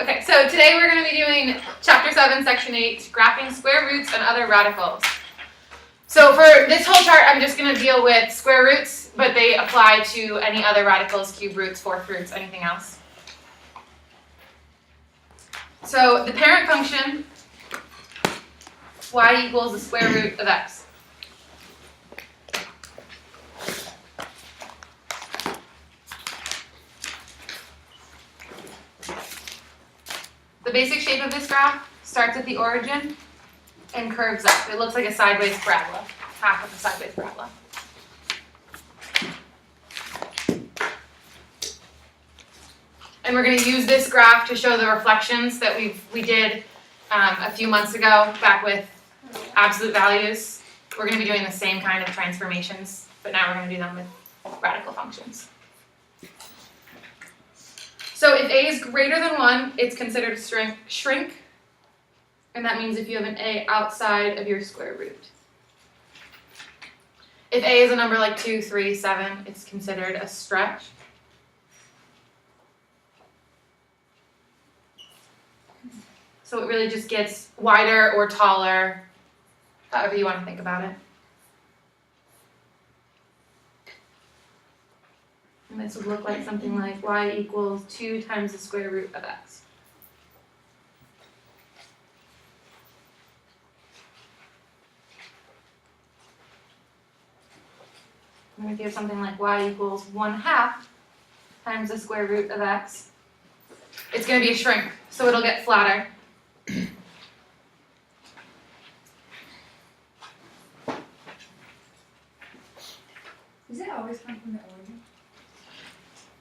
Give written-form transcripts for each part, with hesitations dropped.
Okay, so today we're going to be doing Chapter 7, Section 8, Graphing Square Roots and Other Radicals. So for this whole chart, I'm just going to deal with square roots, but they apply to any other radicals, cube roots, fourth roots, anything else. So the parent function, y equals the square root of x. The basic shape of this graph starts at the origin and curves up. It looks like a sideways parabola, half of a sideways parabola. And we're going to use this graph to show the reflections that we did a few months ago back with absolute values. We're going to be doing the same kind of transformations, but now we're going to do them with radical functions. So if a is greater than 1, it's considered a shrink, and that means if you have an a outside of your square root. If a is a number like 2, 3, 7, it's considered a stretch. So it really just gets wider or taller, however you want to think about it. And this would look like something like y equals 2 times the square root of x. And if you have something like y equals 1/2 times the square root of x, it's going to be a shrink, so it'll get flatter. Does it always come from the origin?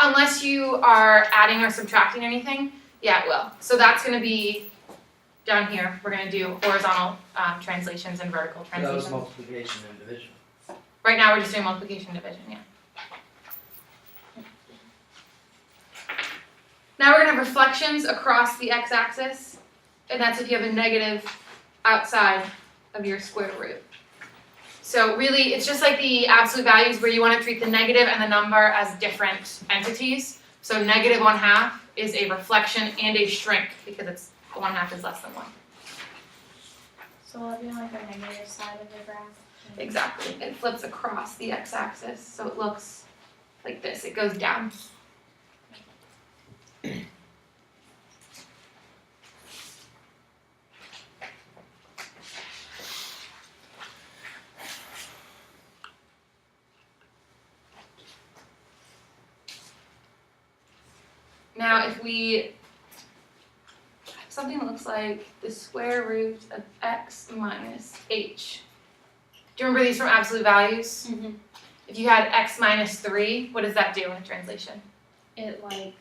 Unless you are adding or subtracting anything, yeah, it will. So that's going to be down here. We're going to do horizontal translations and vertical That was translations. multiplication and division. Right now we're just doing multiplication and division, yeah. Now we're going to have reflections across the x-axis, and that's if you have a negative outside of your square root. So really, it's just like the absolute values where you want to treat the negative and the number as different entities. So negative 1/2 is a reflection and a shrink because it's 1/2 is less than 1. So will it be like a negative side of the graph? Exactly. It flips across the x-axis, so it looks like this. It goes down. Now, if we something that looks like the square root of x minus h. Do you remember these from absolute values? Mm-hmm. If you had x minus 3, what does that do in a translation? It like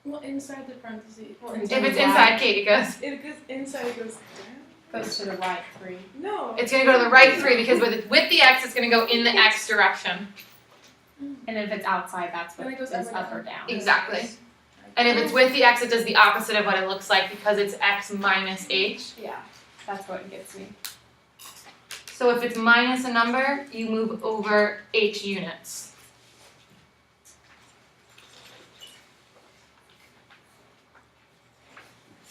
Well, inside the parentheses. Well, If it's inside, Kate, it goes. It goes inside. It goes down. goes to the right 3. No. It's going to go to the right 3 because with the x, it's going to go in the x direction. And if it's outside, that's what And it goes is up up or or down. Exactly. And if it's with the x, it does the opposite of what it looks like because it's x minus h. Yeah, that's what gets me. So if it's minus a number, you move over h units.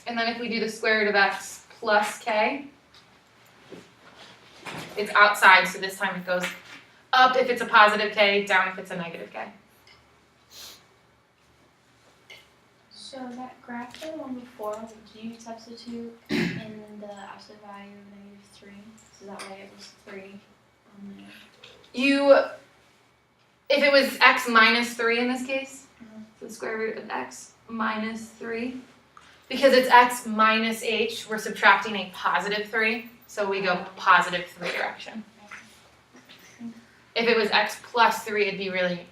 And then if we do the square root of x plus k, it's outside, so this time it goes up if it's a positive k, down if it's a negative k. So that graph, the one before, would you substitute in the absolute value of -3? So that way it was 3 on there. If it was x minus 3 in this case, Mhm. so the square root of x minus 3, because it's x minus h, we're subtracting a positive 3, so we go positive 3 direction. If it was x plus 3, it'd be really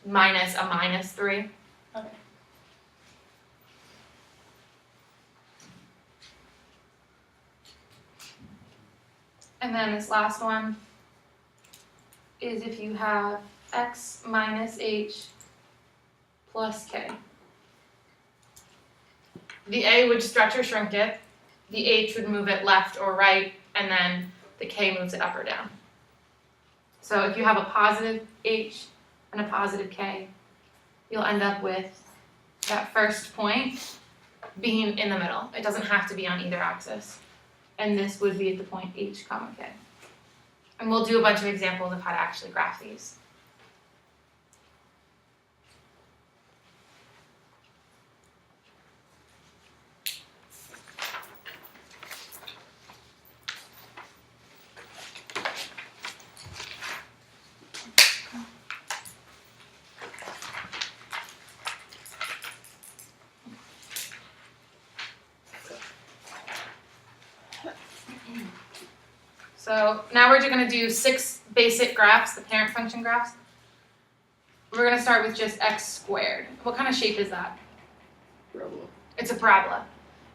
minus a minus 3. Okay. And then this last one is if you have x minus h plus k. The a would stretch or shrink it, the h would move it left or right, and then the k moves it up or down. So if you have a positive h and a positive k, you'll end up with that first point being in the middle. It doesn't have to be on either axis. And this would be at the point h comma k. And we'll do a bunch of examples of how to actually graph these. So now we're going to do 6 basic graphs, the parent function graphs. We're going to start with just x squared. What kind of shape is that? Parabola. It's a parabola.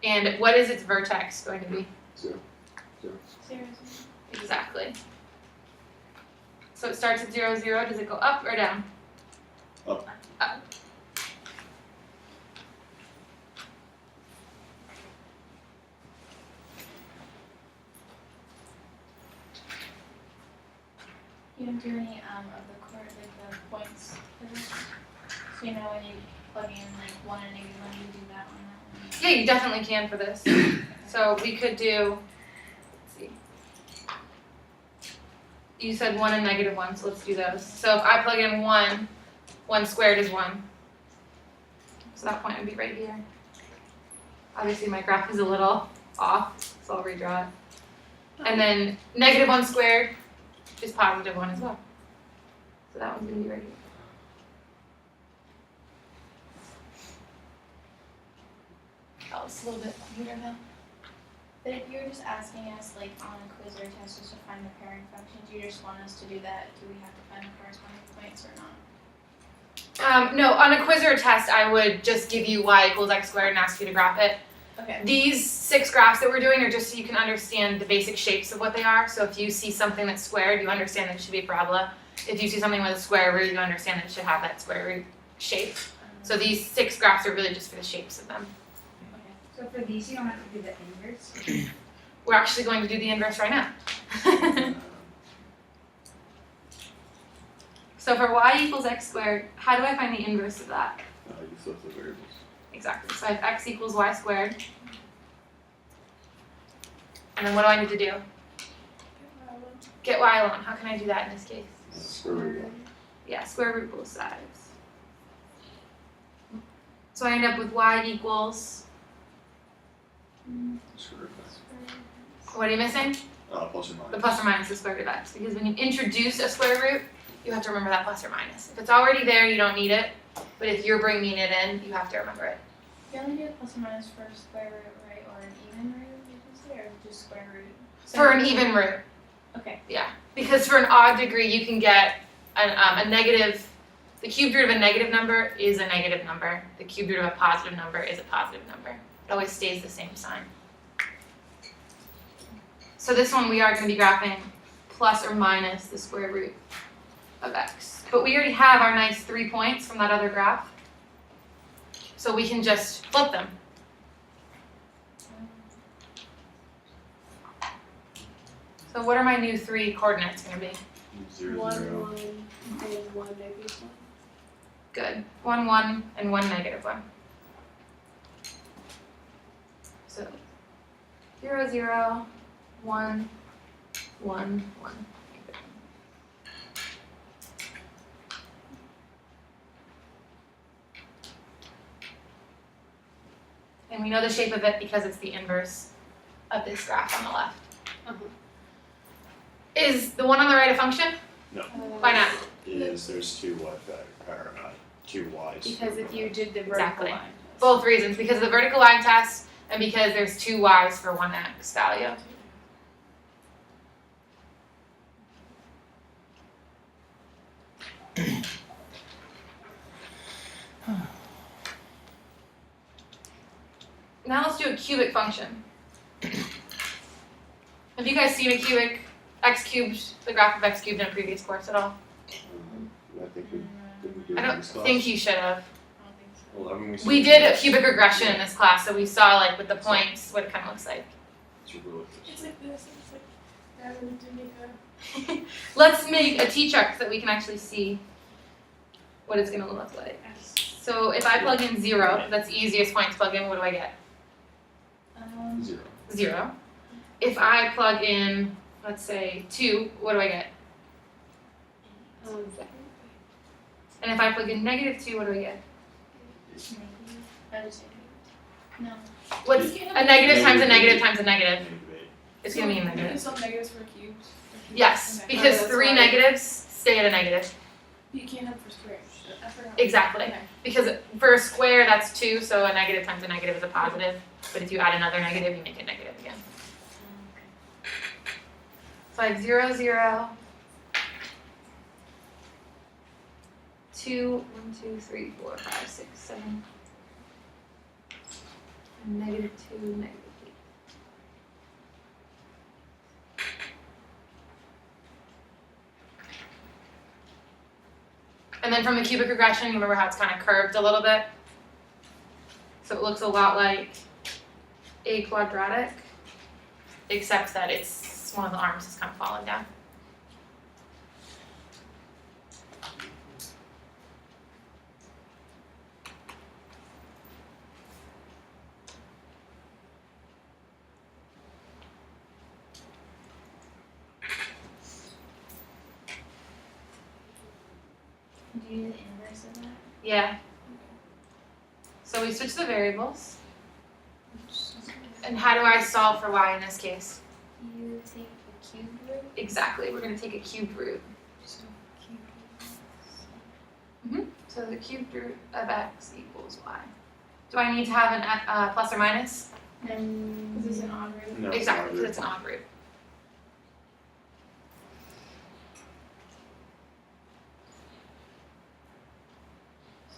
And what is its vertex going to be? 0. 0. 0, Exactly. So it starts at 0, 0. Does it go up or down? Up. Up. You don't do any of the points for this? So you know when you plug in like 1 and negative 1, you do that on that one? Yeah, you definitely can for this. So we could do, let's see. You said 1 and negative 1, so let's do those. So if I plug in 1, 1 squared is 1. So that point would be right here. Obviously my graph is a little off, so I'll redraw it. And then negative 1 squared is positive 1 as well. So that one's going to be right here. Oh, it's a little bit here now. But if you were just asking us like on a quiz or a test just to find the parent functions, you just want us to do that, do we have to find the corresponding points or not? No, on a quiz or a test, I would just give you y equals x squared and ask you to graph it. Okay. These 6 graphs that we're doing are just so you can understand the basic shapes of what they are. So if you see something that's squared, you understand that it should be a parabola. If you see something with a square root, you understand that it should have that square root shape. So these 6 graphs are really just for the shapes of them. So for these, you don't have to do the inverse? We're actually going to do the inverse right now. So for y equals x squared, how do I find the inverse of that? You flip the variables. Exactly. So I have x equals y squared. And then what do I need to do? Get y alone. How can I do that in this case? Square root 1. Yeah, square root both sides. So I end up with y equals, Square root what are you missing? plus or The minus. plus or minus the square root of x. Because when you introduce a square root, you have to remember that plus or minus. If it's already there, you don't need it. But if you're bringing it in, you have to remember it. You only do a plus or minus for square root, right? Or an even root, you can say, or just square root? For an even root. Okay. Yeah, because for an odd degree, you can get a negative, the cubed root of a negative number is a negative number. The cubed root of a positive number is a positive number. It always stays the same sign. So this one we are going to be graphing plus or minus the square root of x. But we already have our nice 3 points from that other graph. So we can just flip them. So what are my new 3 coordinates going to be? 0, 1, 0. 1, and 1, negative 1. Good. 1, 1, and 1, negative 1. So 0, 0, 1, 1, 1. And we know the shape of it because it's the inverse of this graph on the left. Is the one on the right a function? Why not? There's 2 y or 2 y's. Because if you did the vertical Exactly. line. Both reasons, because of the vertical line test and because there's 2 y's for 1 x value. Now let's do a cubic function. Have you guys seen a cubic x cubed, the graph of x cubed in a previous course at all? I think we didn't do I it in don't this class. think you should have. I don't think so. Well, I mean, We did a cubic regression in this class, so we saw like with the points what it kind of looks like. It's really It's like this, it's like rather than to make a Let's make a t-chart so that we can actually see what it's going to look like. S. So if I plug in 0, that's the easiest point to plug in, what do I get? 0. 0. If I plug in, let's say 2, what do I get? And if I plug in -2, what do I get? I just no. What's You a can't negative times a Negative negative eight. times a negative? -8. It's gonna be a You negative. do some negatives for cubes. Yes, Okay. because that's 3 why- negatives stay at a negative. You can't have for squares. I forgot. Exactly. Okay. Because for a square, that's 2, so a negative times a negative is a positive. But if you add another negative, you make it negative again. So I have 0, 0, 2, 1, 2, 3, 4, 5, 6, 7, and -2, -8. And then from the cubic regression, you remember how it's kind of curved a little bit? So it looks a lot like a quadratic, except that it's one of the arms is kind of falling down. Do you do the inverse of that? Yeah. So we switch the variables. And how do I solve for y in this case? You take the cube root. Exactly, we're going to take a cubed root. So cube root. So the cubed root of x equals y. Do I need to have an plus or minus? And This is an odd root. No, Exactly, not because it's an odd root.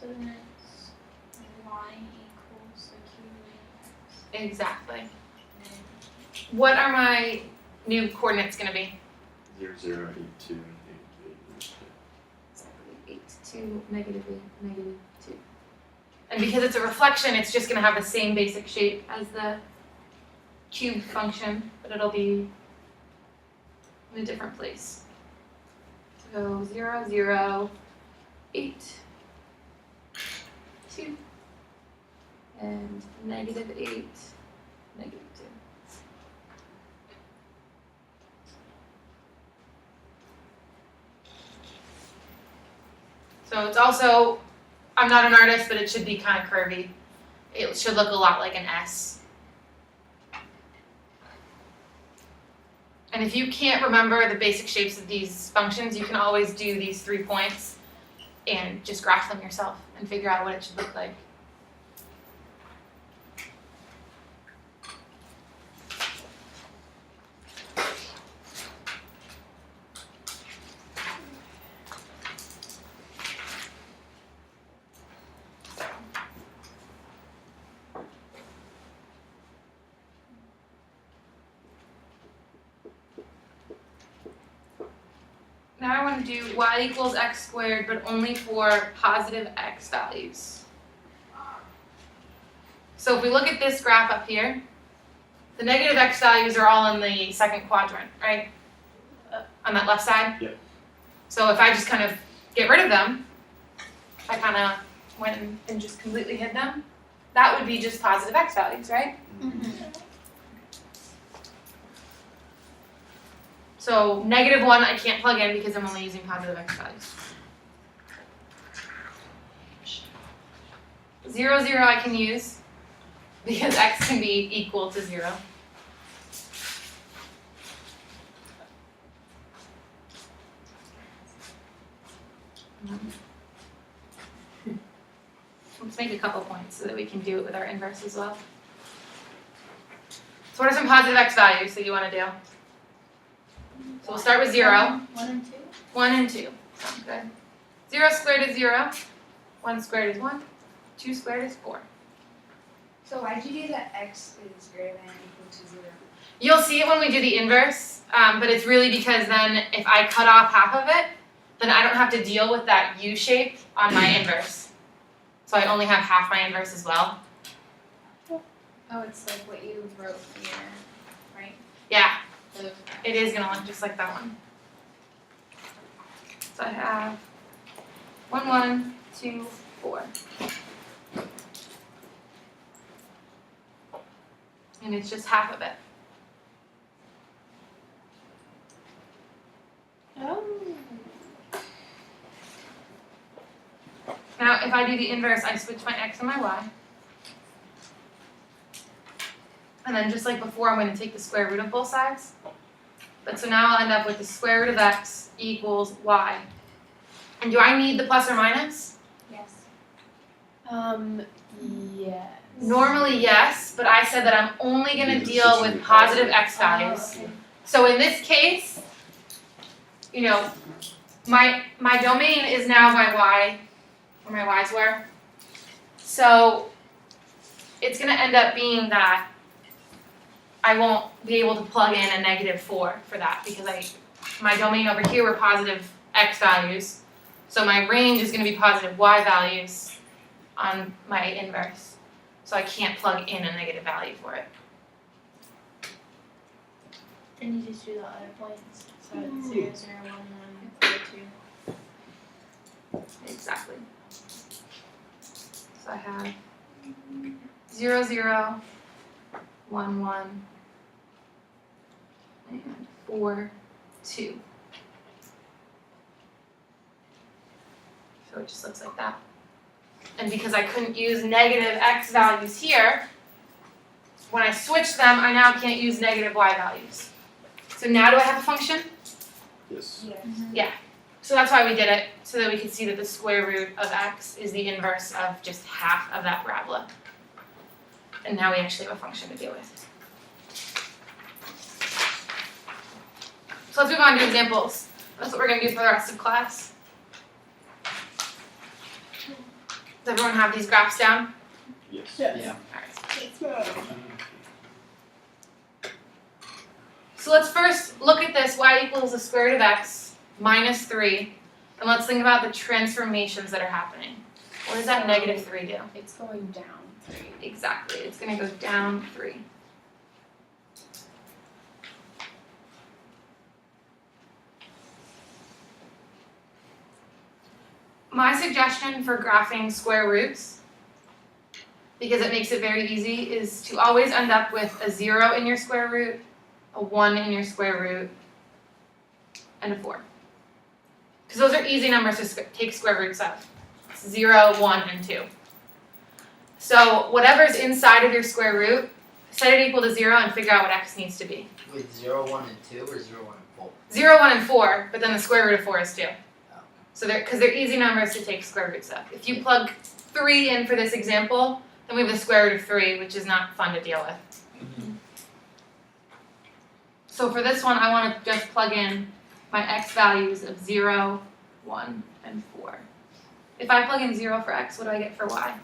so then it's y equals the cube root of x. Exactly. And What are my new coordinates going to be? 0, 0, 8, 2, 8, 8. Exactly, 8, 2, -8, -2. And because it's a reflection, it's just going to have the same basic shape as the cube function, but it'll be in a different place. So 0, 0, 8, 2, and -8, -2. So it's also, I'm not an artist, but it should be kind of curvy. It should look a lot like an S. And if you can't remember the basic shapes of these functions, you can always do these 3 points and just graph them yourself and figure out what it should look like. Now I want to do y equals x squared, but only for positive x values. So if we look at this graph up here, the negative x values are all in the second quadrant, right? On that left side? Yep. So if I just kind of get rid of them, I kind of went and just completely hid them, that would be just positive x values, right? So -1 I can't plug in because I'm only using positive x values. 0, 0 I can use because x can be equal to 0. Let's make a couple points so that we can do it with our inverse as well. So what are some positive x values that you want to do? So we'll start with 0. 1 and 2. 1 and 2. Sounds good. 0 squared is 0. 1 squared is 1. 2 squared is 4. So why'd you do that x is greater than or equal to 0? You'll see it when we do the inverse, but it's really because then if I cut off half of it, then I don't have to deal with that U shape on my inverse. So I only have half my inverse as well. Oh, it's like what you wrote here, right? Yeah, The it is gonna look just like that one. So I have 1, 1, 2, 4. And it's just half of it. Oh. Now, if I do the inverse, I switch my x and my y. And then just like before, I'm going to take the square root of both sides. But so now I'll end up with the square root of x equals y. And do I need the plus or minus? Yes. Yes. Normally, yes, but I said that I'm only going to deal with positive x values. Okay. So in this case, you know, my domain is now my y, where my y's were. So it's going to end up being that I won't be able to plug in a -4 for that because my domain over here were positive x values. So my range is going to be positive y values on my inverse. So I can't plug in a negative value for it. Then you just do the other points. So it's 0, 0, 1, 1, 4, 2. Exactly. So I have 0, 0, 1, 1, and 4, 2. So it just looks like that. And because I couldn't use negative x values here, when I switch them, I now can't use negative y values. So now do I have a function? Yes. So that's why we did it, so that we could see that the square root of x is the inverse of just half of that parabola. And now we actually have a function to deal with. So let's move on to examples. That's what we're going to do for the rest of class. Does everyone have these graphs down? Yes. Yes. Alright. So let's first look at this, y equals the square root of x minus 3, and let's think about the transformations that are happening. What does that -3 do? It's going down 3. Exactly, it's going to go down 3. My suggestion for graphing square roots, because it makes it very easy, is to always end up with a 0 in your square root, a 1 in your square root, and a 4. Because those are easy numbers to take square roots of. 0, 1, and 2. So whatever's inside of your square root, set it equal to 0 and figure out what x needs to be. With 0, 1, and 2 or 0, 1, and 4? 0, 1, and 4, but then the square root of 4 is 2. Oh. So because they're easy numbers to take square roots of. If you plug 3 in for this example, then we have the square root of 3, which is not fun to deal with. So for this one, I want to just plug in my x values of 0, 1, and 4. If I plug in 0 for x, what do I get for y?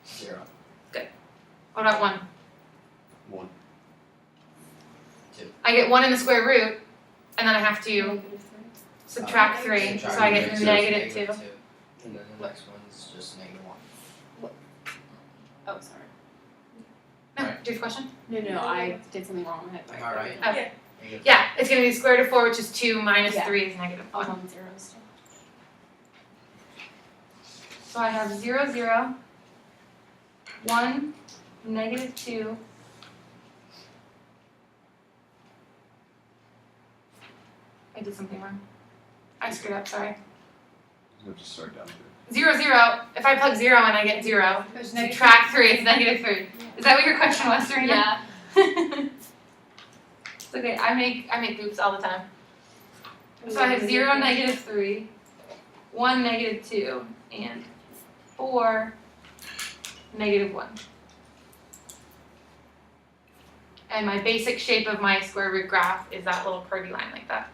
0. What about 1? 1. I get 1 in the square root, and then I have to subtract 3, so I get negative 2. And then the next one's just -1. Oh, sorry. No, do you have a question? No, I did something wrong. I had Am I right? Okay. Negative Yeah, it's going to be square root of 4, which is 2, minus Yeah. 3 is negative I was 1. on zeros still. So I have 0, 0, 1, negative 2, I did something wrong. I screwed up, sorry. We'll just start down here. 0, 0, if I plug 0 and I get 0, subtract 3, it's negative 3. Is that what your question was, Serena? Yeah. It's okay, I make oops all the time. So I have 0, negative 3, 1, negative 2, and 4, negative 1. And my basic shape of my square root graph is that little curvy line like that.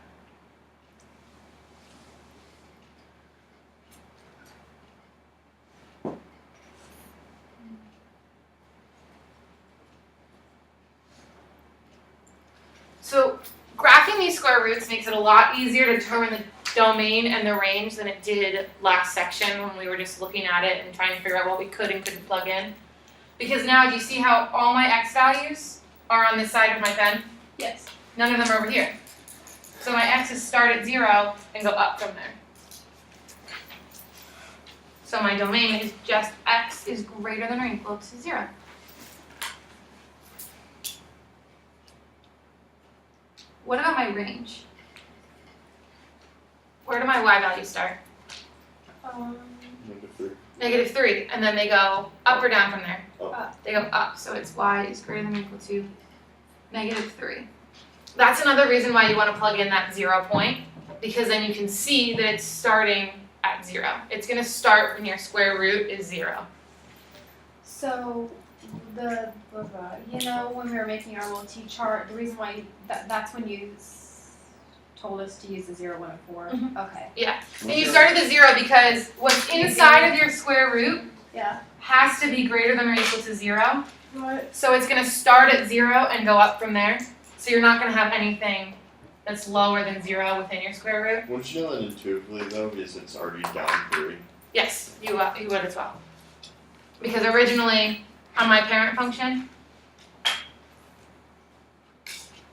So graphing these square roots makes it a lot easier to determine the domain and the range than it did last section when we were just looking at it and trying to figure out what we could and couldn't plug in. Because now, do you see how all my x values are on this side of my pen? Yes. None of them are over here. So my x's start at 0 and go up from there. So my domain is just x is greater than or equal to 0. What about my range? Where do my y values start? -3, and then they go up or down from there? Up. They go up, so it's y is greater than or equal to -3. That's another reason why you want to plug in that 0 point, because then you can see that it's starting at 0. It's going to start when your square root is 0. So you know, when we were making our little T chart, the reason why that's when you told us to use the 0, 1, and 4. Mhm. Okay. And you started at 0 because what's inside of your square root Yeah. has to be greater than or equal to 0. What? So it's going to start at 0 and go up from there. So you're not going to have anything that's lower than 0 within your square root. Wouldn't you know that intuitively though, because it's already down 3? Yes, you would as well. Because originally, on my parent function,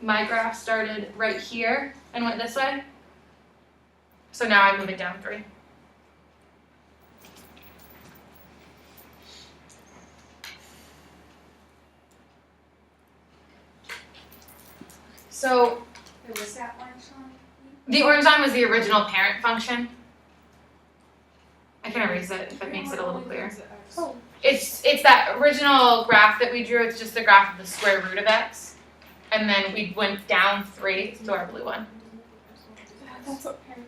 my graph started right here and went this way. So now I'm moving down 3. So Wait, was that one, Sean? the orange line was the original parent function. I can erase it if it makes it a little clearer. Oh. It's that original graph that we drew. It's just the graph of the square root of x, and then we went down 3 to our blue one. That's what parent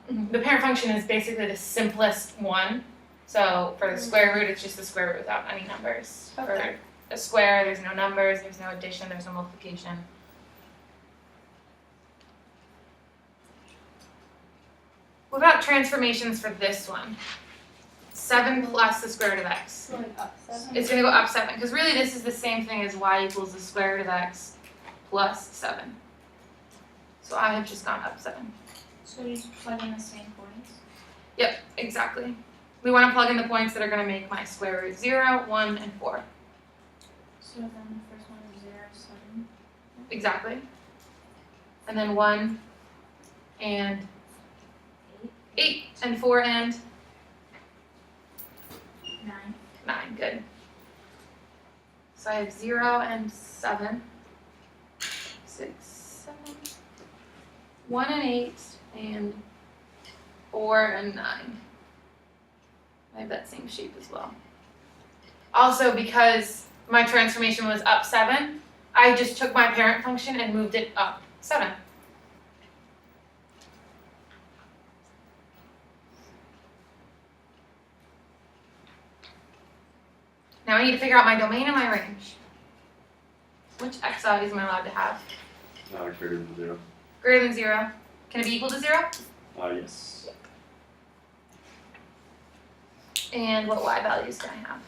function The parent function is basically the simplest one. So for the square root, it's just the square root without any numbers. Okay. For a square, there's no numbers, there's no addition, there's no multiplication. What about transformations for this one? 7 plus the square root of x. Going up 7. It's going to go up 7, because really this is the same thing as y equals the square root of x plus 7. So I have just gone up 7. So you just plug in the same points? Yep, exactly. We want to plug in the points that are going to make my square root 0, 1, and 4. So then the first one is 0, 7. Exactly. And then 1 and 8 and 4 and 9. 9. Good. So I have 0 and 7, 6, 7, 1 and 8, and 4 and 9. I have that same shape as well. Also, because my transformation was up 7, I just took my parent function and moved it up 7. Now I need to figure out my domain and my range. Which x values am I allowed to have? Greater than 0. Greater than 0. Can it be equal to 0? Yes. And what y values can I have?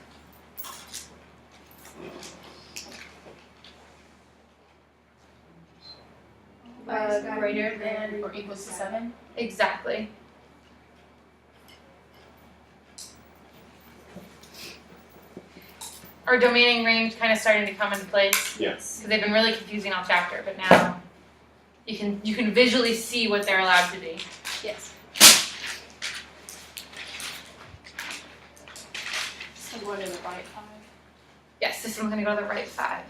Greater than or equals to 7. Exactly. Our domaining range kind of starting to come into place Yes. because they've been really confusing all chapter, but now you can visually see what they're allowed to be. Yes. So go to the right 5. Yes, this one's gonna go to the right 5.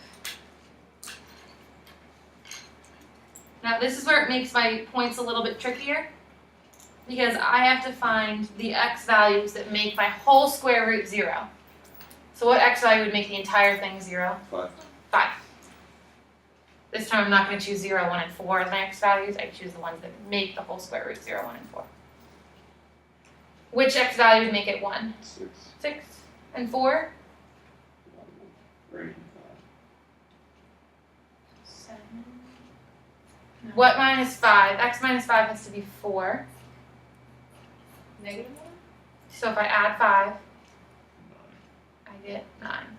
Now this is where it makes my points a little bit trickier because I have to find the x values that make my whole square root 0. So what x value would make the entire thing 0? 5. 5. This time I'm not going to choose 0, 1, and 4 as my x values. I choose the ones that make the whole square root 0, 1, and 4. Which x value would make it 1? 6. 6 and 4? 3. 7. What minus 5? X minus 5 has to be 4. -1? So if I add 5, I get 9.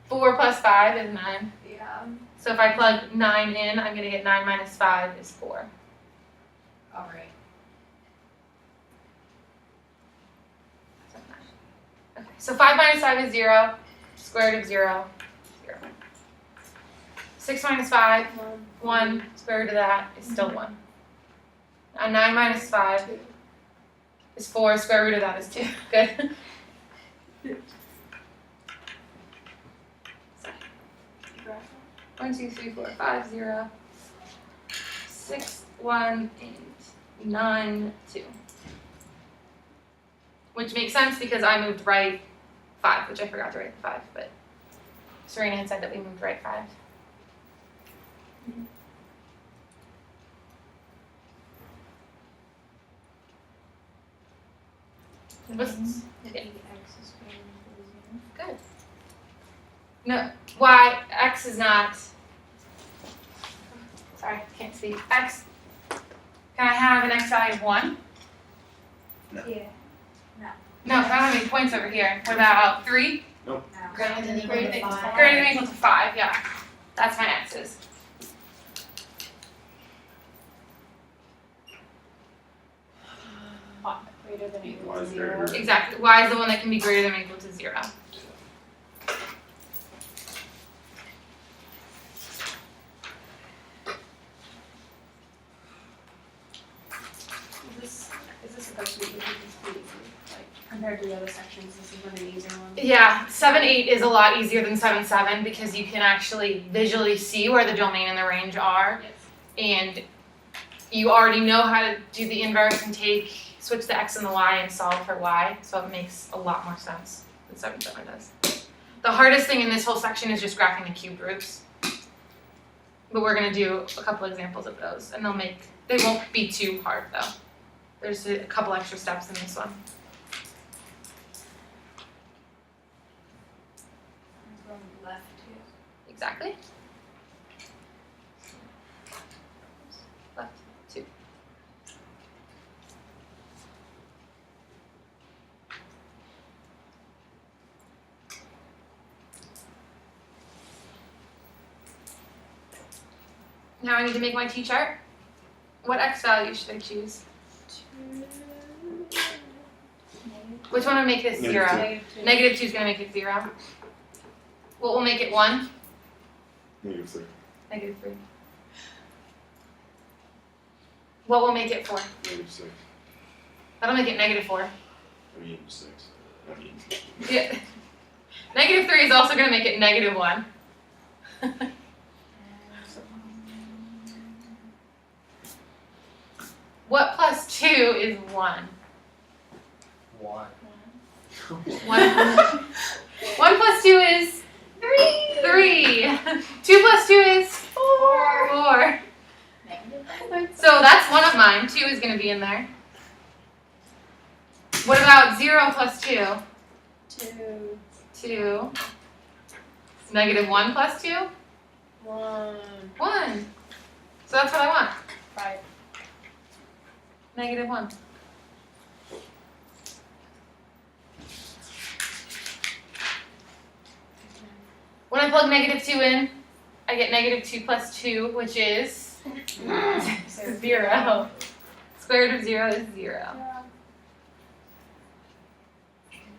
4 plus 5 is 9. Yeah. So if I plug 9 in, I'm going to get 9 minus 5 is 4. Alright. Okay, so 5 minus 5 is 0. Square root of 0, 0. 6 minus 5, 1. Square root of that is still 1. 9 minus 5 is 4, square root of that is 2. Good. Graph. 1, 2, 3, 4, 5, 0, 6, 1, and 9, 2. Which makes sense because I moved right 5, which I forgot to write the 5, but Serena had said that we moved right 5. What's- If yeah. x is greater than equal to 0. No, y, x is not, sorry, can't see, x, can I have an x value of 1? Yeah. No, 'cause I don't have any points over here. What about 3? No. Greater than equal to 5. Greater than or equal to 5, yeah. That's my x's. Greater than or equal Y to is 0. greater. Exactly, y is the one that can be greater than or equal to 0. Is this supposed to be easy? Like, compared to the other sections, this is one of the easier ones? Yeah, 7-8 is a lot easier than 7-7 because you can actually visually see where the domain and the range are. Yes. And you already know how to do the inverse and switch the x and the y and solve for y, so it makes a lot more sense than 7-7 does. The hardest thing in this whole section is just graphing the cubed roots. But we're gonna do a couple examples of those, and they won't be too hard though. There's a couple extra steps in this one. From left to. Exactly. Left 2. Now I need to make my t-chart. What x value should I choose? Which one would make this 0? Negative -2 is going to make it 0. What will make it 1? -3. -3. What will make it 4? -6. That'll make it -4. I mean 6. I mean. Yeah. -3 is also going to make it -1. What plus 2 is 1? 1. 1 plus 2 is 3. 2 plus 2 is 4. So that's one of mine. 2 is going to be in there. What about 0 plus 2? 2. 2. -1 plus 2? 1. 1. So that's what I want. 5. -1. When I plug -2 in, I get -2 plus 2, which is 0. Square root of 0 is 0.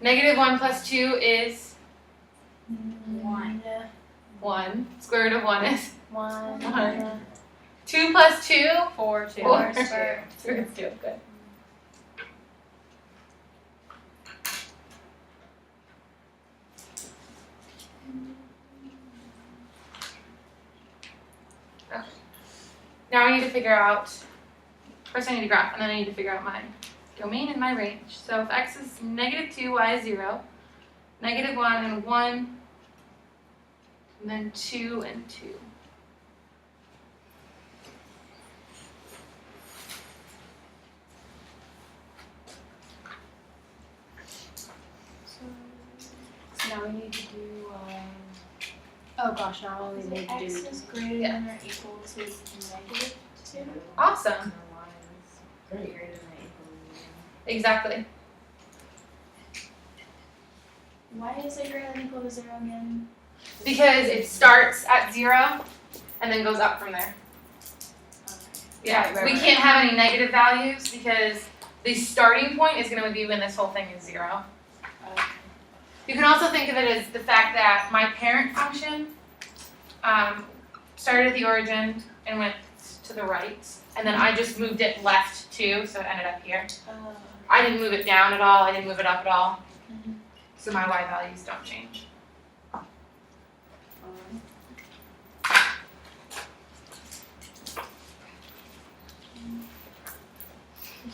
-1 plus 2 is 1. 1. Square root of 1 is 1. 1. 2 plus 2? 4. 2. 4. Square root of 2. Good. Okay. Now I need to figure out, first I need to graph, and then I need to figure out my domain and my range. So if x is -2, y is 0, -1 and 1, and then 2 and 2. So now we need to do, oh gosh, now we Is need it to x do. is greater Yeah. than or equal to -2? Awesome. Exactly. Why is it greater than or equal to 0 again? Because it starts at 0 and then goes up from there. Yeah, Right, we right. can't have any negative values because the starting point is going to be when this whole thing is 0. You can also think of it as the fact that my parent function started at the origin and went to the right, and then I just moved it left too, so it ended up here. Oh. I didn't move it down at all, I didn't move it up at all. So my y values don't change.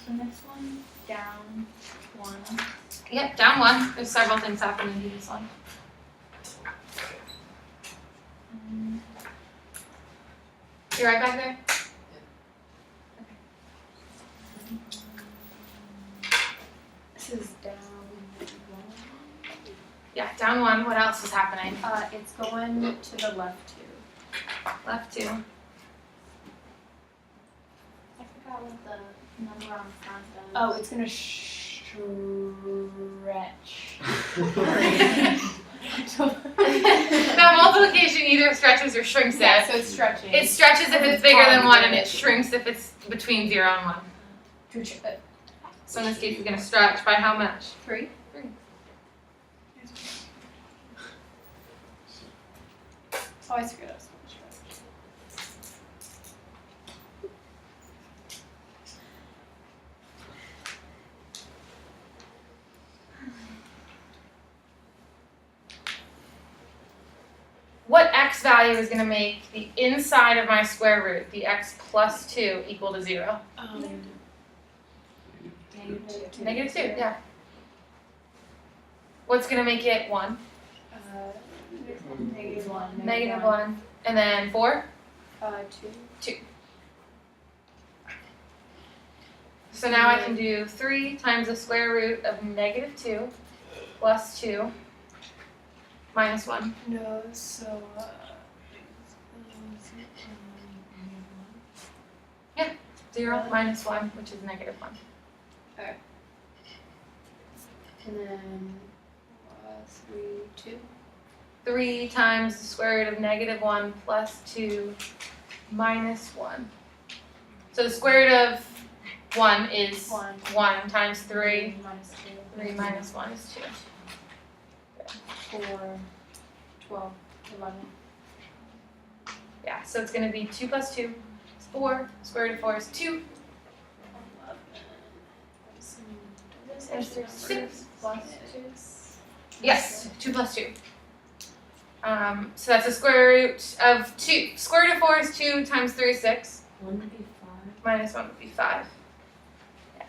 So next one, down 1. Yep, down 1. There's several things happening to this one. You right back there? This is down 1. Yeah, down 1. What else is happening? It's going to the left 2. Left 2. I forgot what the number on front does. Oh, it's gonna stretch. That multiplication either stretches or shrinks it. Yeah, so it's stretching. It stretches if it's bigger than 1, and it shrinks if it's between 0 and 1. So in this case, it's going to stretch by how much? 3. 3. Oh, I screwed up. So much stretch. What x value is going to make the inside of my square root, the x plus 2, equal to 0? Negative 2, yeah. What's going to make it 1? Negative 1. Negative 1. And then 4? 2. So now I can do 3 times the square root of negative 2 plus 2 minus 1. No, so 0 minus 1, which is negative 1. And then 3, 2. 3 times the square root of negative 1 plus 2 minus 1. So the square root of 1 is 1 times 3. Minus 2. 3 minus 1 is 2. 4, 12, 11. Yeah, so it's going to be 2 plus 2 is 4. Square root of 4 is 2. And 6 plus 2. Yes, 2 plus 2. So that's the square root of 2. Square root of 4 is 2 times 3 is 6. 1 would be 5. Minus 1 would be 5. Yeah.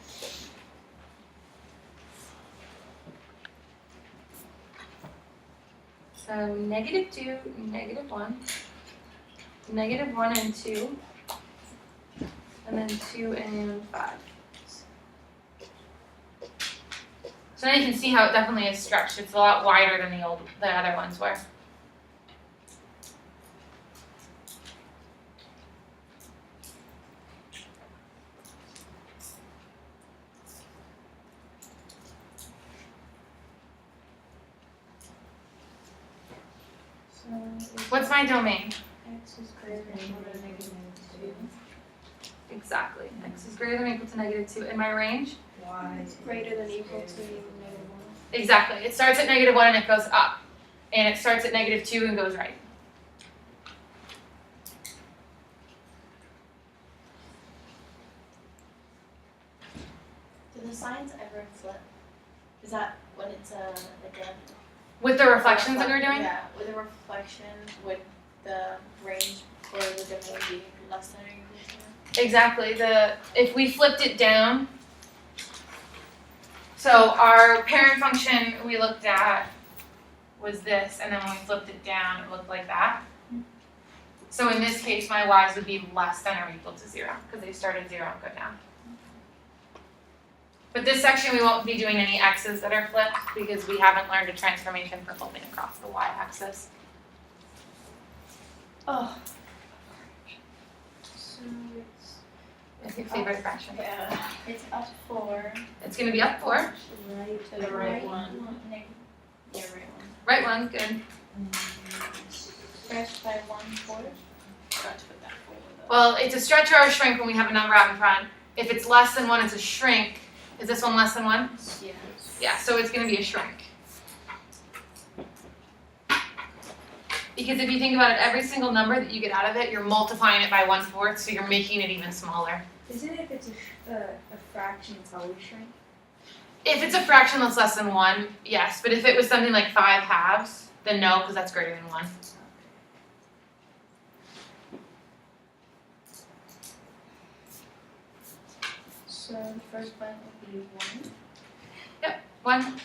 So negative 2, negative 1, negative 1 and 2, and then 2 and 5. So now you can see how it definitely is stretched. It's a lot wider than the other ones were. What's my domain? X is greater than or equal to negative 2. Exactly. X is greater than or equal to negative 2. And my range? Y it's greater than equal to negative 1. Exactly. It starts at negative 1 and it goes up. And it starts at negative 2 and goes right. Do the signs ever flip? Is that when it's like a With the reflections that we were doing? Yeah, with a reflection, would the range for the domain be less than or equal to? Exactly. If we flipped it down, so our parent function we looked at was this, and then when we flipped it down, it looked like that. So in this case, my y's would be less than or equal to 0, because they start at 0 and go down. But this section, we won't be doing any x's that are flipped, because we haven't learned a transformation for flipping across the y-axis. Oh. So it's What's your favorite fraction? it's up 4. It's going to be up 4. Right to the right one. Yeah, right one. Right one, good. Stretched by 1/4. Forgot to put that forward though. Well, it's a stretch or a shrink when we have a number out in front. If it's less than 1, it's a shrink. Is this one less than 1? Yes. Yeah, so it's going to be a shrink. Because if you think about it, every single number that you get out of it, you're multiplying it by 1/4, so you're making it even smaller. Isn't it if it's a fraction, it's always shrink? If it's a fraction that's less than 1, yes, but if it was something like 5/2, then no, because that's greater than 1. So the first blank would be 1. 1.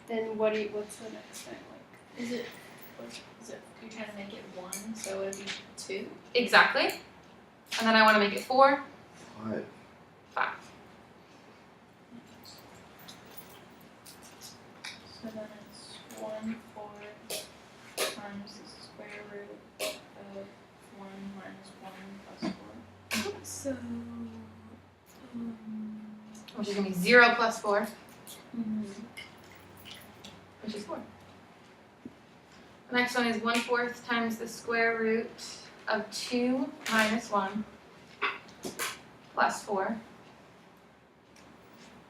Then what's the next thing like? Is it you're trying to make it 1, so it would be 2? Exactly. And then I want to make it 4, 5. So then it's 1/4 times the square root of 1 minus 1 plus 4. So Which is going to be 0 plus 4, which is 4. The next one is 1/4 times the square root of 2 minus 1 plus 4.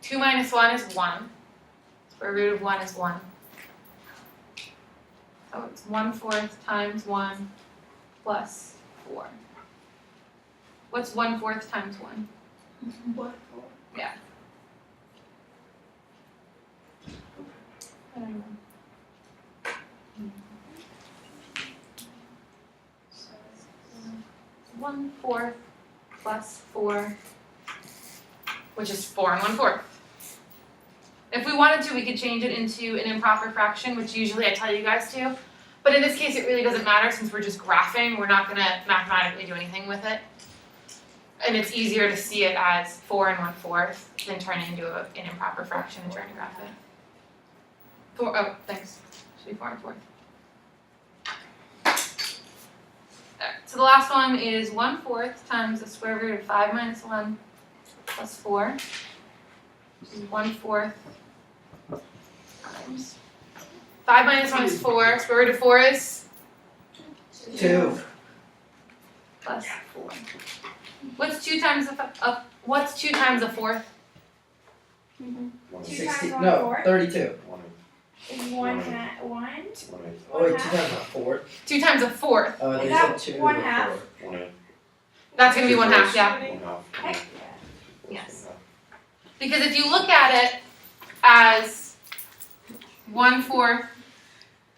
2 minus 1 is 1. Square root of 1 is 1. So it's 1/4 times 1 plus 4. What's 1/4 times 1? What? Yeah. I don't know. So 1/4 plus 4, which is 4 1/4. If we wanted to, we could change it into an improper fraction, which usually I tell you guys to. But in this case, it really doesn't matter since we're just graphing. We're not going to mathematically do anything with it. And it's easier to see it as 4 1/4 than turn it into an improper fraction and trying to graph it. Oh, thanks. Should be 4 1/4. Alright, so the last one is 1/4 times the square root of 5 minus 1 plus 4, which is 1/4 times 5 minus 1 is 4, square root of 4 is 2. plus 4. What's 2 times what's 2 times a fourth? 2 times 60. 1/4? No, 32. Is 1/2 1? Oh wait, 2 times a fourth. 2 times a fourth. Oh, they Is that said 2 1/2? before. That's gonna be 1/2, yeah. Heck Yes. Because if you look at it as 1/4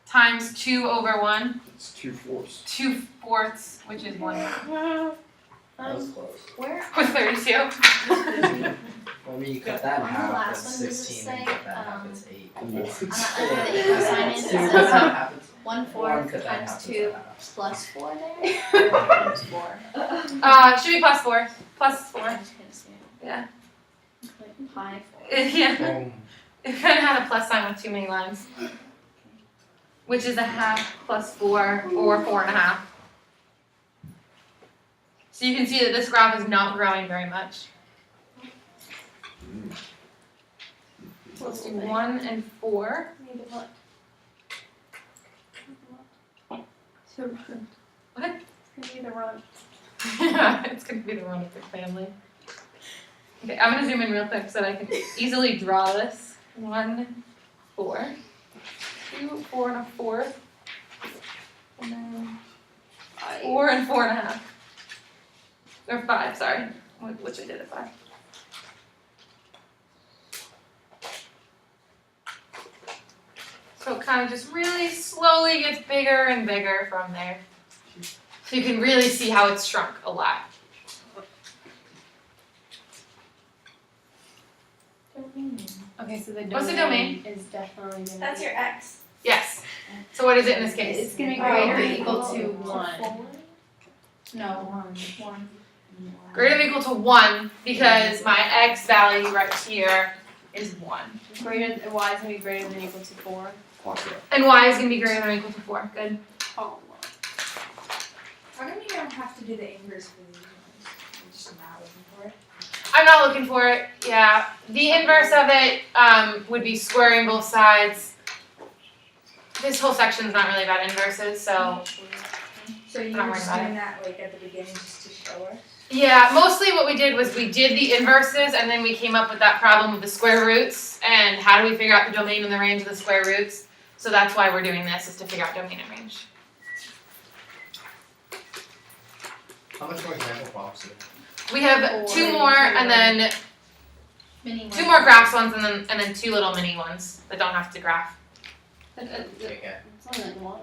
times 2 over 1, It's 2/4. 2/4, which is 1/2. That was close. where With 32. Well, I mean, you cut that in On the half, last that's one, does it 16, and say, cut that in half, it's 8. I'm not sure what the equal sign is. It Two, says cut that in half, it's 1/4 cut that in times half, 2 it's a half. plus 4 there? Or times 4? It should be plus 4. Plus 4. I just couldn't see it. Yeah. Like pi 4. Yeah. Boom. It kind of had a plus sign with too many lines. Which is 1/2 plus 4 or 4 1/2. So you can see that this graph is not growing very much. So let's do 1 and 4. Need to look. To run. What? It's gonna be the run. Yeah, it's gonna be the one with the family. Okay, I'm gonna zoom in real quick so that I can easily draw this. 1, 4. 2, 4 1/4. And then 4 and 4 1/2. Or 5, sorry. Which I did at 5. So it kind of just really slowly gets bigger and bigger from there. So you can really see how it's shrunk a lot. Okay, so the What's the domain? is definitely gonna That's be. your X. Yes. So what is it in this case? It's gonna be Oh, greater or okay. equal to 1. No, 1. Greater than or equal to 1 because my x value right here is 1. Greater, y is gonna be greater than or equal to 4. Clock it. And y is going to be greater than or equal to 4. Good. Oh, How come you don't have to do the inverse for these ones? You're just not looking for it? I'm not looking for it. Yeah. The inverse of it would be squaring both sides. This whole section is not really about inverses, so So you Not were worried just about doing that like at the beginning just to show us? yeah, mostly what we did was we did the inverses and then we came up with that problem with the square roots and how do we figure out the domain and the range of the square roots. So that's why we're doing this, is to figure out domain and range. How much more example prompts do you have? We have two more, and then Mini two more graphs ones, and then two little mini ones that don't have to graph. Okay. It's only like one.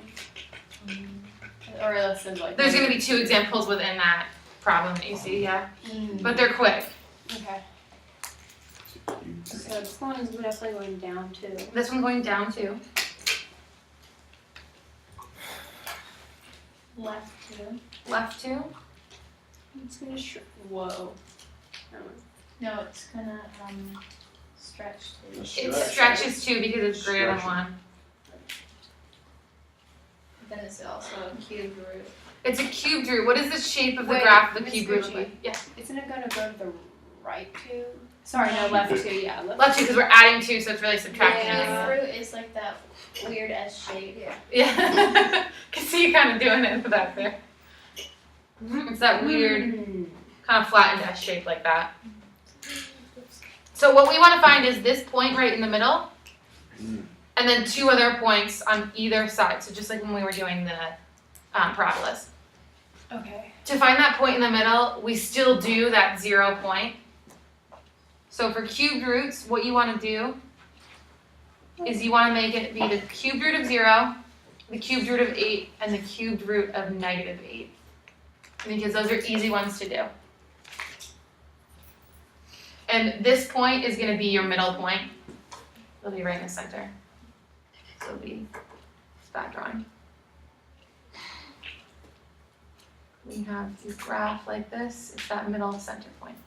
Or less than like. There's gonna be two examples within that problem that you see, yeah, but they're quick. Okay, so this one is definitely going down too. This one going down too. left two. Left two. It's gonna whoa. No, it's gonna stretch two. It stretches two because it's greater than one. Then it's also a cubed root. It's a cubed root. What is the shape of the Wait, graph of the Miss cubed root? Ritchie. Yeah, Isn't it gonna go to the right two? Sorry, no, left two, yeah. left two because we're adding two, so it's really subtracting. Yeah. Cubed root is like that weird S shape. Yeah. Can see you kind of doing it back there. It's that weird kind of flattened S shape like that. So what we want to find is this point right in the middle, and then two other points on either side. So just like when we were doing the parabolas. Okay. To find that point in the middle, we still do that 0 point. So for cubed roots, what you want to do is you want to make it be the cubed root of 0, the cubed root of 8, and the cubed root of -8. Because those are easy ones to do. And this point is going to be your middle point. It'll be right in the center. So it'll be that drawing. We have this graph like this. It's that middle center point.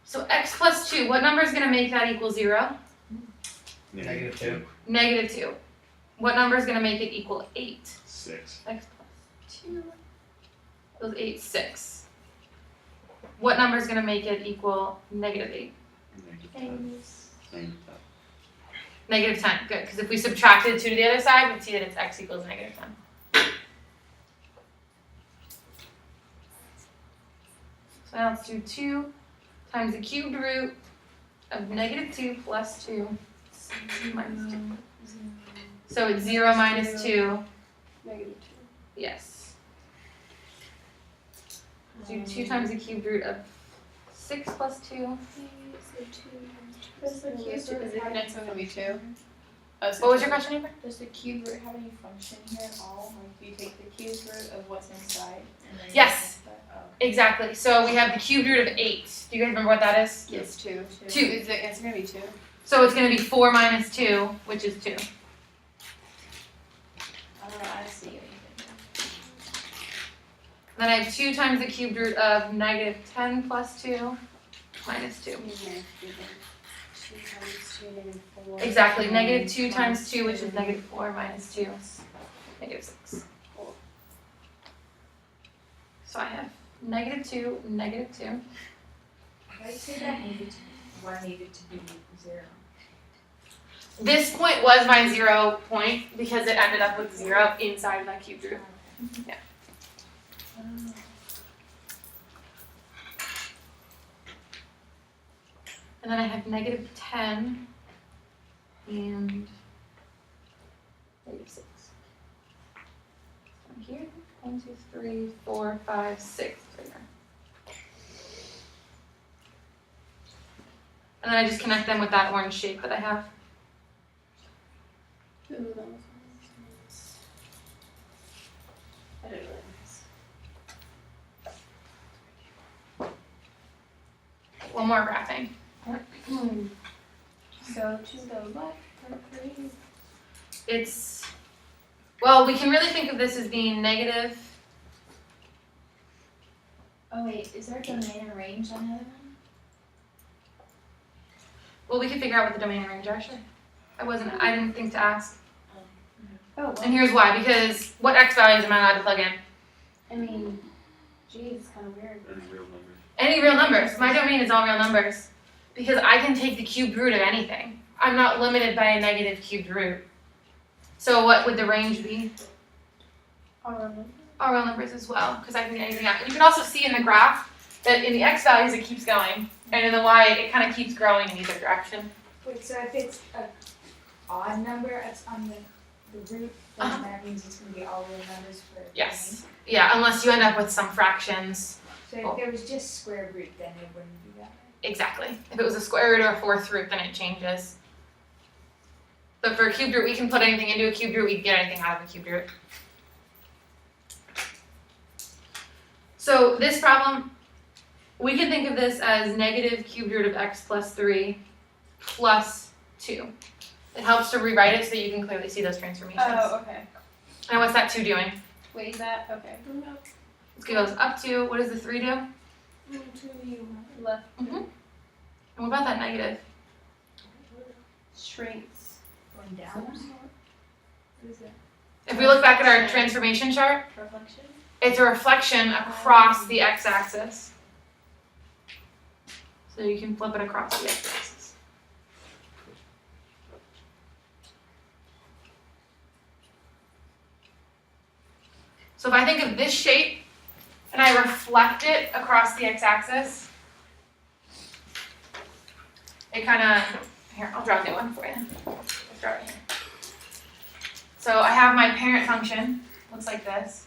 So x plus 2, what number is going to make that equal 0? -2. -2. What number is going to make it equal 8? 6. X plus 2 equals 8, 6. What number is going to make it equal -8? -10, good, because if we subtracted 2 to the other side, we'd see that it's x equals -10. So now let's do 2 times the cubed root of -2 plus 2 minus 2. So it's 0 minus 2, -2. yes. Do 2 times the cubed root of 6 plus 2. Is the next one gonna be 2? Oh, so What was your question, Amber? Does the cube root have any function here at all? Like, do you take the cube root of what's inside and then Yes. you that? Oh. Exactly. So we have the cubed root of 8. Do you guys remember what that is? Yes, 2. 2. It's gonna be 2. So it's going to be 4 minus 2, which is 2. I see what you did. Then I have 2 times the cubed root of -10 plus 2 minus 2. 2 times 2, -4. Exactly. -2 times 2, which is -4 minus 2, -6. So I have -2, -2. Why say that one needed to be 0? This point was my 0 point because it ended up with 0 inside my cubed root. Yeah. And then I have -10 and -6. So here, 1, 2, 3, 4, 5, 6. Right there. And then I just connect them with that orange shape that I have. Ooh, that was nice. I didn't really nice. One more graphing. So to the left or 3? It's, well, we can really think of this as being negative. Oh wait, is there a domain and range on the other one? Well, we can figure out what the domain and range are, sure. I didn't think to ask. Oh, well, And here's why, because what x values am I allowed to plug in? I mean, geez, it's kind of weird. Any real numbers. My domain is all real numbers. Because I can take the cubed root of anything. I'm not limited by a negative cubed root. So what would the range be? All real numbers? all real numbers as well, because I can get anything out. And you can also see in the graph that in the x values it keeps going, and in the y it kind of keeps growing in either direction. Wait, so if it's a odd number, it's on the root, then that means it's gonna be all real numbers for. Yes. Yeah, unless you end up with some fractions. So if there was just square root, then it wouldn't be that way. Exactly. If it was a square root or a fourth root, then it changes. But for a cubed root, we can put anything into a cubed root, we can get anything out of a cubed root. So this problem, we can think of this as negative cubed root of x plus 3 plus 2. It helps to rewrite it so that you can clearly see those transformations. Oh, okay. And what's that 2 doing? Wait, is that, okay. It goes up 2, what does the 3 do? Left And what about that negative? shrinks. Going down? What is that? If we look back at our transformation chart, Reflection? it's a reflection across the x-axis. So you can flip it across the x-axis. So if I think of this shape and I reflect it across the x-axis, it kind of, here, I'll draw a new one for you. Let's draw it here. So I have my parent function, looks like this.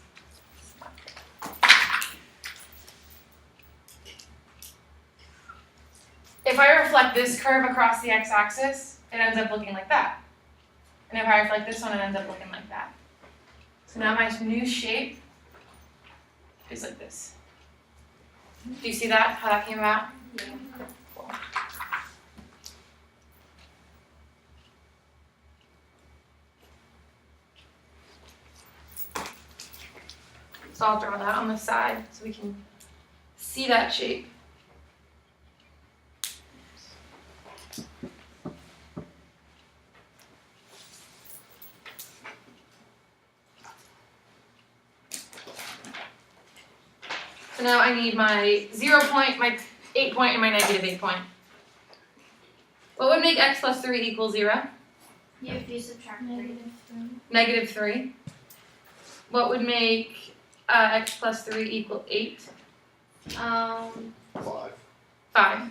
If I reflect this curve across the x-axis, it ends up looking like that. And if I reflect this one, it ends up looking like that. So now my new shape is like this. Do you see that, how that came about? Cool. So I'll draw that on the side so we can see that shape. So now I need my 0 point, my 8 point, and my negative 8 point. What would make x plus 3 equal 0? If you subtract 3. Negative 3. What would make x plus 3 equal 8? 5. 5.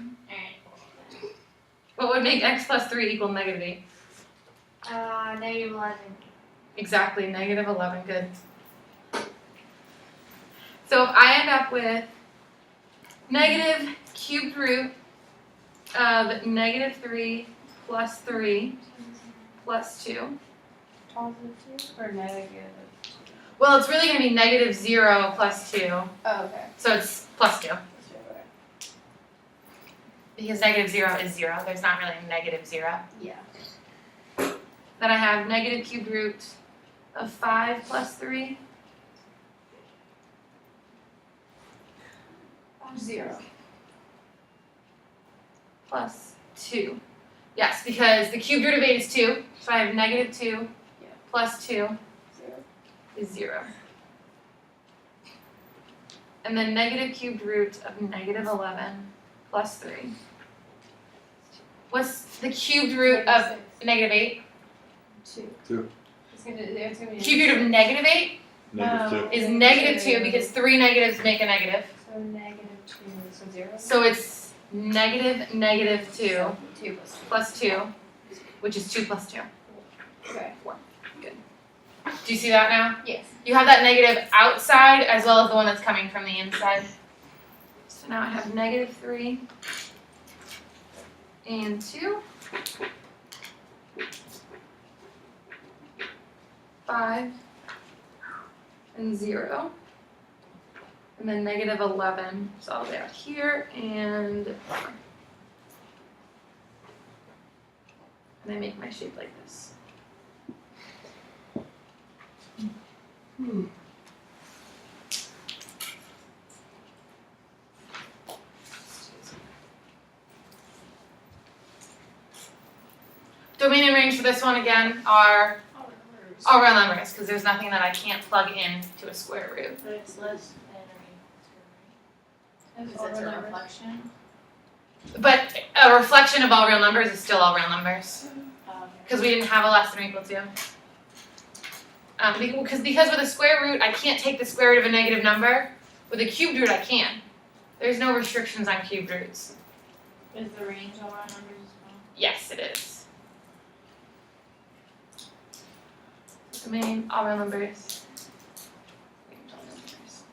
What would make x plus 3 equal negative 8? Negative 11. Exactly, negative 11, good. So if I end up with negative cubed root of negative 3 plus 3 plus 2. Positive 2 or negative? Well, it's really going to be negative 0 plus 2, Oh, okay. so it's plus 2. That's right, okay. Because negative 0 is 0, there's not really a negative 0. Yeah. Then I have negative cubed root of 5 plus 3. 0. Plus 2. Yes, because the cubed root of 8 is 2, so I have negative 2 Yeah. plus 2 0. is 0. And then negative cubed root of negative 11 plus 3. What's the cubed root of negative 8? 2. 2. It's gonna be Cubed root of negative 8 Negative is negative 2 because 3 negatives make a negative. So negative 2, so 0. So it's negative negative 2 So 2 plus 2. plus 2, which is 2 plus 2. Okay. Do you see that now? Yes. You have that negative outside as well as the one that's coming from the inside. So now I have negative 3 and 2. 5 and 0. And then negative 11 is all the way out here and 4. And I make my shape like this. Domain and range for this one again are all real numbers because there's nothing that I can't plug in to a square root. But it's less than That's Because all it's real a numbers. reflection. But a reflection of all real numbers is still all real numbers Okay. because we didn't have a less than or equal to. Because with a square root, I can't take the square root of a negative number. With a cubed root, I can. There's no restrictions on cubed roots. Is the range all our numbers as well? Yes, it is. Domain, all real numbers. Range, all real numbers.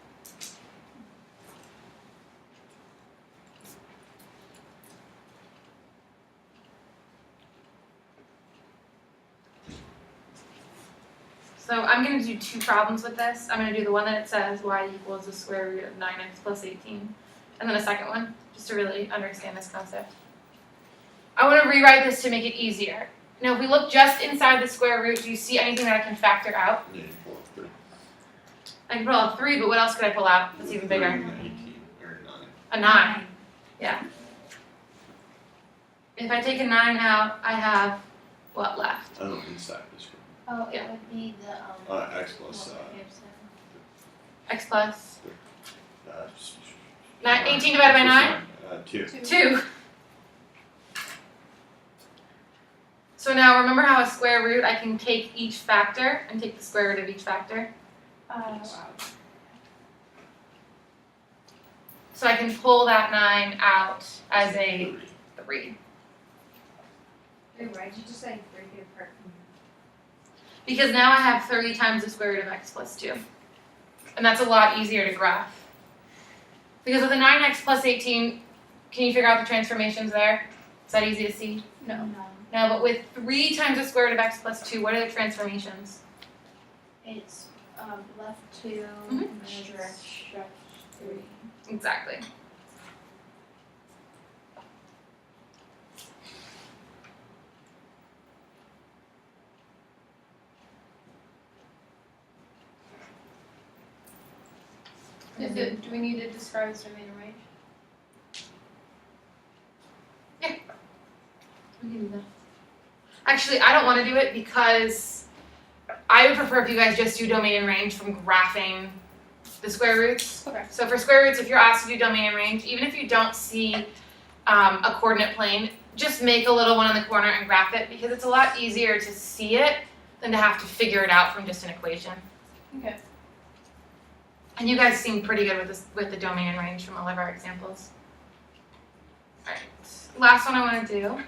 So I'm going to do two problems with this. I'm going to do the one that it says y equals the square root of 9x plus 18, and then a second one, just to really understand this concept. I want to rewrite this to make it easier. Now, if we look just inside the square root, do you see anything that I can factor out? Yeah, you pull up 3. I can pull out 3, but what else could I pull out that's even bigger? 18 or 9. A 9. Yeah. If I take a 9 out, I have what left? Oh, inside this room. Oh, it Yeah. would be the X plus X plus uh, 18 divided by 9? 2. 2. So now remember how a square root, I can take each factor and take the square root of each factor. So I can pull that 9 out as a 3. Wait, why did you just say break it apart from Because now I have 3 times the square root of x plus 2. And that's a lot easier to graph. Because with a 9x plus 18, can you figure out the transformations there? Is that easy to see? No. No, but with 3 times the square root of x plus 2, what are the transformations? It's left 2 Mhm. and stretch 3. Exactly. Do we need to describe its domain and range? We can do that. Actually, I don't want to do it because I would prefer if you guys just do domain and range from graphing the square roots. Okay. So for square roots, if you're asked to do domain and range, even if you don't see a coordinate plane, just make a little one in the corner and graph it because it's a lot easier to see it than to have to figure it out from just an equation. Okay. And you guys seem pretty good with the domain and range from all of our examples. Alright, last one I want to do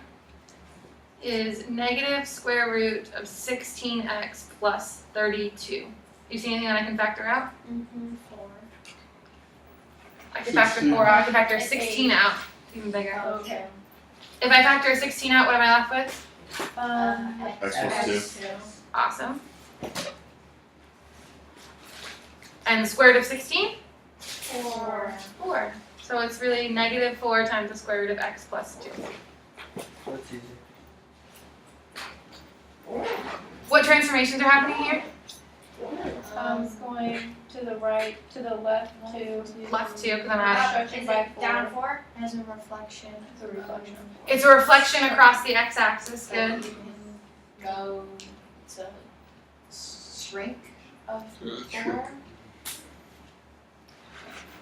is negative square root of 16x plus 32. Do you see anything that I can factor out? Mm-hmm. 4. I can factor 4 out, I can factor 16 out, even bigger. Okay. If I factor 16 out, what am I left with? X plus 2. Awesome. And the square root of 16? 4. 4. So it's really negative 4 times the square root of x plus 2. That's easy. What transformations are happening here? It's going to the right, to the left 2. Left 2, because I'm adding. Stretching Is by it down 4. 4? As a reflection. It's a reflection. It's a reflection across the x-axis, So good. you can go to shrink of 4.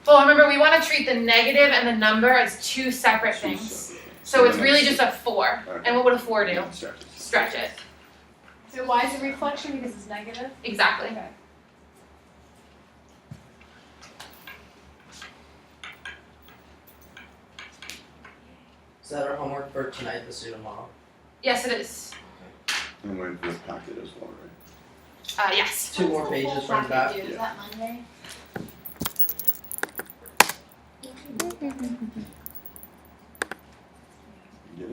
Well, remember, we want to treat the negative and the number as 2 separate things. So it's really just a 4. And what would a 4 do? Stretch it. So why is it reflection? Because it's negative? Exactly. Okay. Is that our homework for tonight, the student model? Yes, it is. I'm waiting for the packet as well, right? Yes. 2 more pages from the back. Is that Monday?